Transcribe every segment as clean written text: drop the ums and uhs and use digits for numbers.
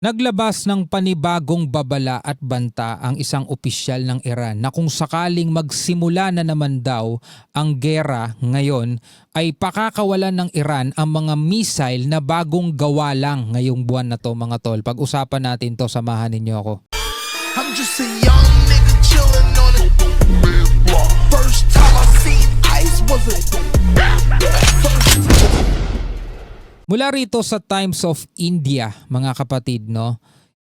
Naglabas ng panibagong babala at banta ang isang opisyal ng Iran na kung sakaling magsimula na naman daw ang gera ngayon ay pakakawalan ng Iran ang mga missile na bagong gawa lang ngayong buwan na to mga tol. Pag-usapan natin to, samahan ninyo ako. I'm just a young nigga chillin' on it. First time I seen ice was a Mula rito sa Times of India, mga kapatid, no?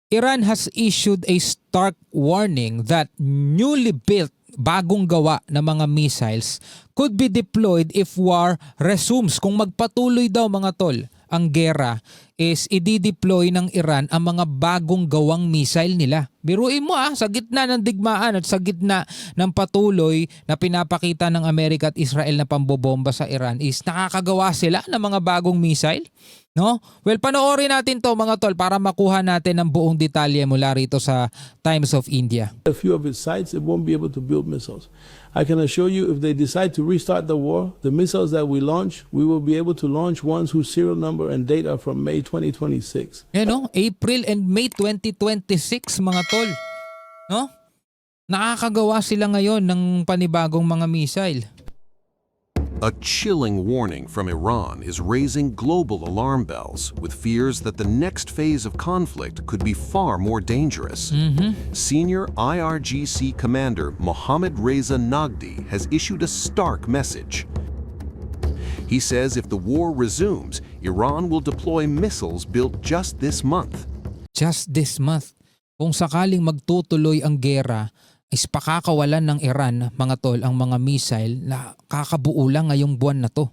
Iran has issued a stark warning that newly built bagong gawa na mga missiles could be deployed if war resumes. Kung magpatuloy daw mga tol, ang gera is i-deploy ng Iran ang mga bagong gawang missile nila. Biruin mo sa gitna ng digmaan at sa gitna ng patuloy na pinapakita ng Amerika at Israel na pambobomba sa Iran is nakakagawa sila ng mga bagong missile. No? Well, panoorin natin to mga tol para makuha natin ang buong detalye mula rito sa Times of India. A few of its sites, it won't be able to build missiles. I can assure you if they decide to restart the war, the missiles that we launch, we will be able to launch ones whose serial number and date are from May 2026. April and May 2026 mga tol. No? Nakakagawa sila ngayon ng panibagong mga missile. A chilling warning from Iran is raising global alarm bells with fears that the next phase of conflict could be far more dangerous. Senior IRGC commander Mohammad Reza Nagdi has issued a stark message. He says if the war resumes, Iran will deploy missiles built just this month. Just this month. Kung sakaling magtutuloy ang gera, is pakakawalan ng Iran, mga tol, ang mga missile na kakabuo lang ngayong buwan na to.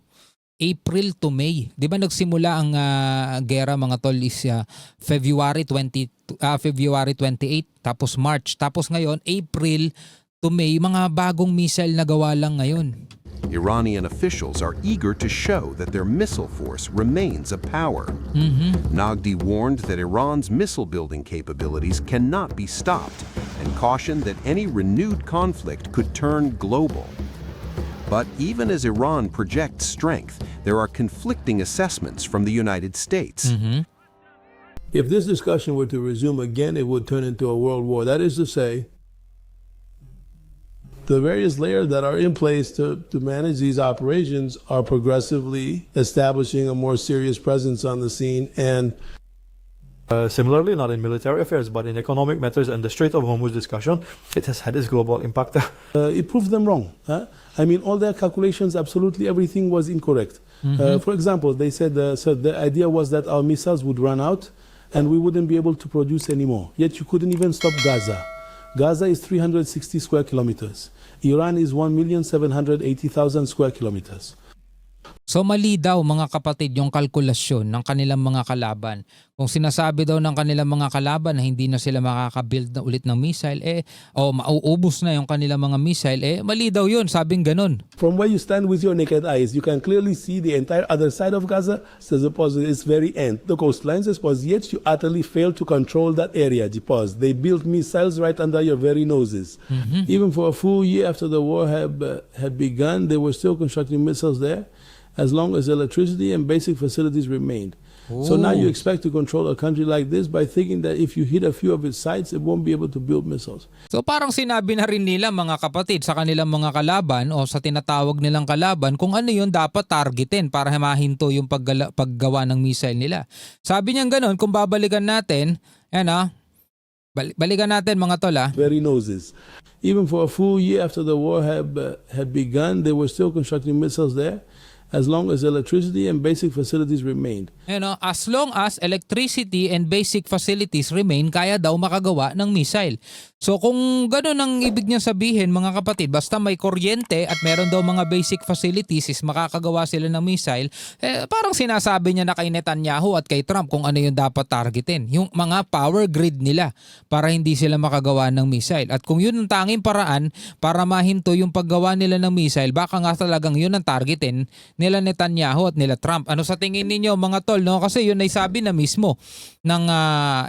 April to May. Di ba nagsimula ang gera mga tol is February 28, tapos March. Tapos ngayon, April to May, mga bagong missile na gawa lang ngayon. Iranian officials are eager to show that their missile force remains a power. Nagdi warned that Iran's missile-building capabilities cannot be stopped and cautioned that any renewed conflict could turn global. But even as Iran projects strength, there are conflicting assessments from the United States. If this discussion were to resume again, it would turn into a world war. That is to say, the various layers that are in place to manage these operations are progressively establishing a more serious presence on the scene. And similarly, not in military affairs, but in economic matters and the Strait of Hormuz discussion, it has had its global impact. it proved them wrong. I mean, all their calculations, absolutely everything was incorrect. For example, they said so the idea was that our missiles would run out and we wouldn't be able to produce anymore. Yet you couldn't even stop Gaza. Gaza is 360 square kilometers. Iran is 1,780,000 square kilometers. So mali daw mga kapatid yung kalkulasyon ng kanilang mga kalaban. Kung sinasabi daw ng kanilang mga kalaban na hindi na sila makakabuild na ulit ng missile, o mauubos na yung kanilang mga missile, mali daw yun, sabing ganun. From where you stand with your naked eyes, you can clearly see the entire other side of Gaza, its very end. The coastlines, yet you utterly failed to control that area. They built missiles right under your very noses. Even for a full year after the war had begun, they were still constructing missiles there, as long as electricity and basic facilities remained. So now you expect to control a country like this by thinking that if you hit a few of its sites, it won't be able to build missiles. So parang sinabi na rin nila mga kapatid sa kanilang mga kalaban o sa tinatawag nilang kalaban kung ano yung dapat targetin para mahinto yung paggawa ng missile nila. Sabi niyang ganun, kung babalikan natin, balikan natin mga tol Very noses. Even for a full year after the war had begun, they were still constructing missiles there, as long as electricity and basic facilities remained. As long as electricity and basic facilities remain, kaya daw makagawa ng missile. So kung gano'n ang ibig niya sabihin mga kapatid, basta may kuryente at meron daw mga basic facilities is makakagawa sila ng missile, parang sinasabi niya na kay Netanyahu at kay Trump kung ano yung dapat targetin. Yung mga power grid nila para hindi sila makagawa ng missile. At kung yun ang tanging paraan para mahinto yung paggawa nila ng missile, baka nga talagang yun ang targetin nila Netanyahu at nila Trump. Ano sa tingin ninyo mga tol? No? Kasi yun ay sabi na mismo ng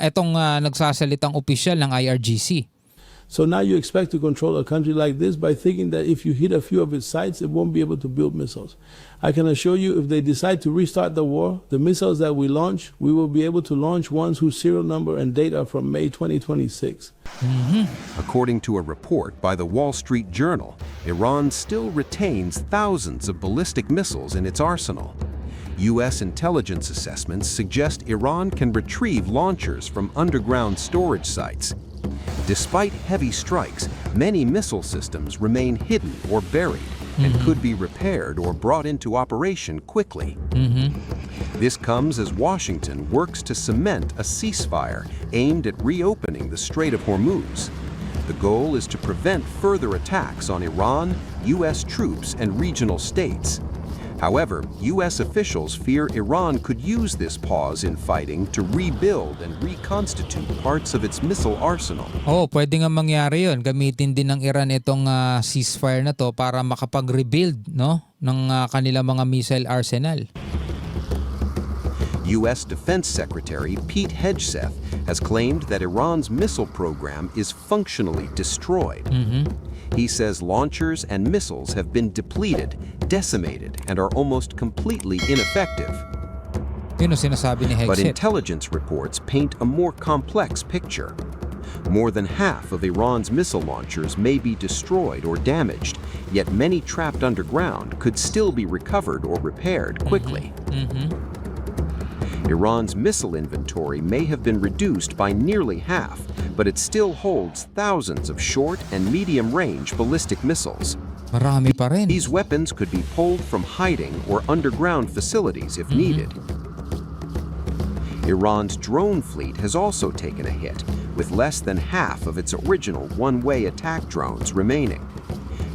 etong nagsasalitang opisyal ng IRGC. So now you expect to control a country like this by thinking that if you hit a few of its sites, it won't be able to build missiles. I can assure you, if they decide to restart the war, the missiles that we launch, we will be able to launch ones whose serial number and date are from May 2026. According to a report by the Wall Street Journal, Iran still retains thousands of ballistic missiles in its arsenal. U.S. intelligence assessments suggest Iran can retrieve launchers from underground storage sites. Despite heavy strikes, many missile systems remain hidden or buried and could be repaired or brought into operation quickly. This comes as Washington works to cement a ceasefire aimed at reopening the Strait of Hormuz. The goal is to prevent further attacks on Iran, U.S. troops, and regional states. However, U.S. officials fear Iran could use this pause in fighting to rebuild and reconstitute parts of its missile arsenal. Oh, pwede nga mangyari yun. Gamitin din ng Iran itong ceasefire na to para makapag-rebuild, no, ng kanilang mga missile arsenal. U.S. Defense Secretary Pete Hegseth has claimed that Iran's missile program is functionally destroyed. He says launchers and missiles have been depleted, decimated, and are almost completely ineffective. Yun ang sinasabi ni But Hegseth. intelligence reports paint a more complex picture. More than half of Iran's missile launchers may be destroyed or damaged, yet many trapped underground could still be recovered or repaired quickly. Iran's missile inventory may have been reduced by nearly half, but it still holds thousands of short and medium-range ballistic missiles. Marami pa rin. These weapons could be pulled from hiding or underground facilities if needed. Iran's drone fleet has also taken a hit, with less than half of its original one-way attack drones remaining.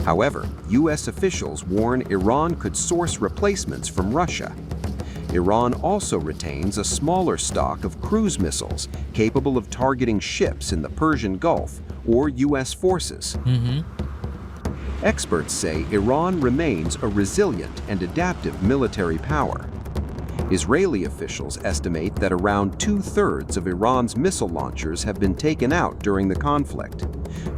However, U.S. officials warn Iran could source replacements from Russia. Iran also retains a smaller stock of cruise missiles capable of targeting ships in the Persian Gulf or U.S. forces. Experts say Iran remains a resilient and adaptive military power. Israeli officials estimate that around 2/3 of Iran's missile launchers have been taken out during the conflict,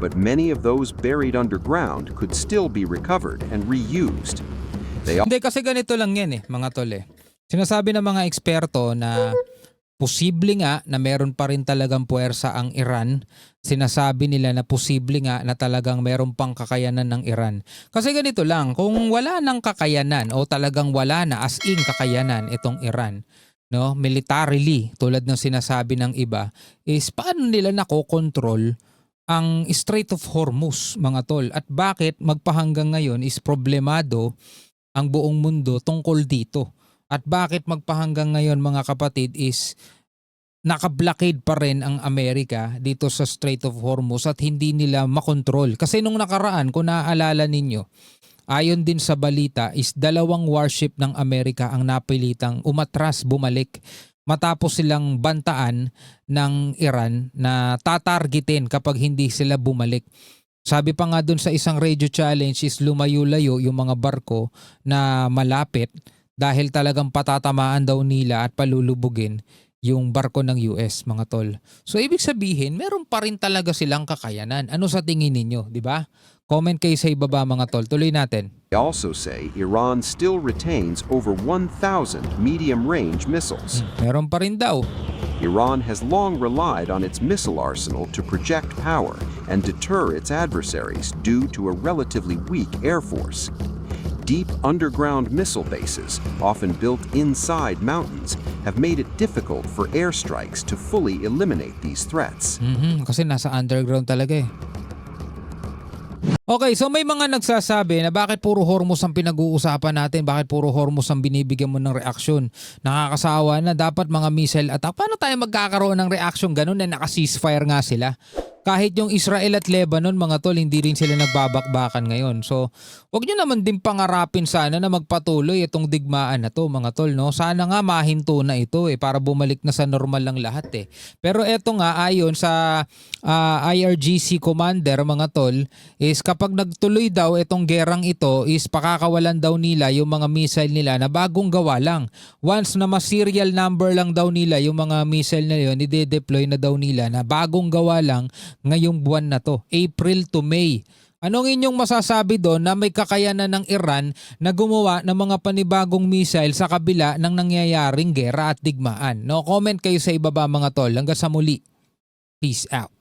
but many of those buried underground could still be recovered and reused. Hindi, kasi ganito lang yan mga tol eh. Sinasabi ng mga eksperto na posible nga na meron pa rin talagang puwersa ang Iran. Sinasabi nila na posible nga na talagang meron pang kakayanan ng Iran. Kasi ganito lang, kung wala ng kakayanan o talagang wala na as in kakayanan itong Iran, no, militarily, tulad ng sinasabi ng iba, is paano nila nakokontrol ang Strait of Hormuz, mga tol? At bakit magpahanggang ngayon is problemado ang buong mundo tungkol dito? At bakit magpahanggang ngayon, mga kapatid, is naka-blockade pa rin ang Amerika dito sa Strait of Hormuz at hindi nila makontrol. Kasi nung nakaraan, kung naaalala ninyo, ayon din sa balita is 2 warship ng Amerika ang napilitang umatras, bumalik matapos silang bantaan ng Iran na tatargetin kapag hindi sila bumalik. Sabi pa nga dun sa isang radio challenge is lumayo-layo yung mga barko na malapit dahil talagang patatamaan daw nila at palulubugin yung barko ng US, mga tol. So ibig sabihin, meron pa rin talaga silang kakayanan. Ano sa tingin ninyo, di ba? Comment kayo sa ibaba, mga tol. Tuloy natin. They also say Iran still retains over 1,000 medium-range missiles. Meron pa rin daw. Iran has long relied on its missile arsenal to project power and deter its adversaries due to a relatively weak air force. Deep underground missile bases, often built inside mountains, have made it difficult for airstrikes to fully eliminate these threats. Kasi nasa underground talaga eh. Okay, so may mga nagsasabi na bakit puro Hormuz ang pinag-uusapan natin, bakit puro Hormuz ang binibigyan mo ng reaksyon. Nakakasawa na, dapat mga missile attack. Paano tayo magkakaroon ng reaksyon ganun na naka-ceasefire nga sila? Kahit yung Israel at Lebanon, mga tol, hindi rin sila nagbabakbakan ngayon. So, wag nyo naman din pangarapin sana na magpatuloy itong digmaan na to, mga tol, no? Sana nga mahinto na ito para bumalik na sa normal lang lahat eh. Pero eto nga, ayon sa IRGC commander, mga tol, is kapag nagtuloy daw itong gerang ito, is pakakawalan daw nila yung mga missile nila na bagong gawa lang. Once na ma-serial number lang daw nila yung mga missile na yun, ide-deploy na daw nila na bagong gawa lang ngayong buwan na to, April to May. Anong inyong masasabi doon na may kakayanan ng Iran na gumawa ng mga panibagong missile sa kabila ng nangyayaring gera at digmaan? No, comment kayo sa ibaba mga tol. Hanggang sa muli. Peace out.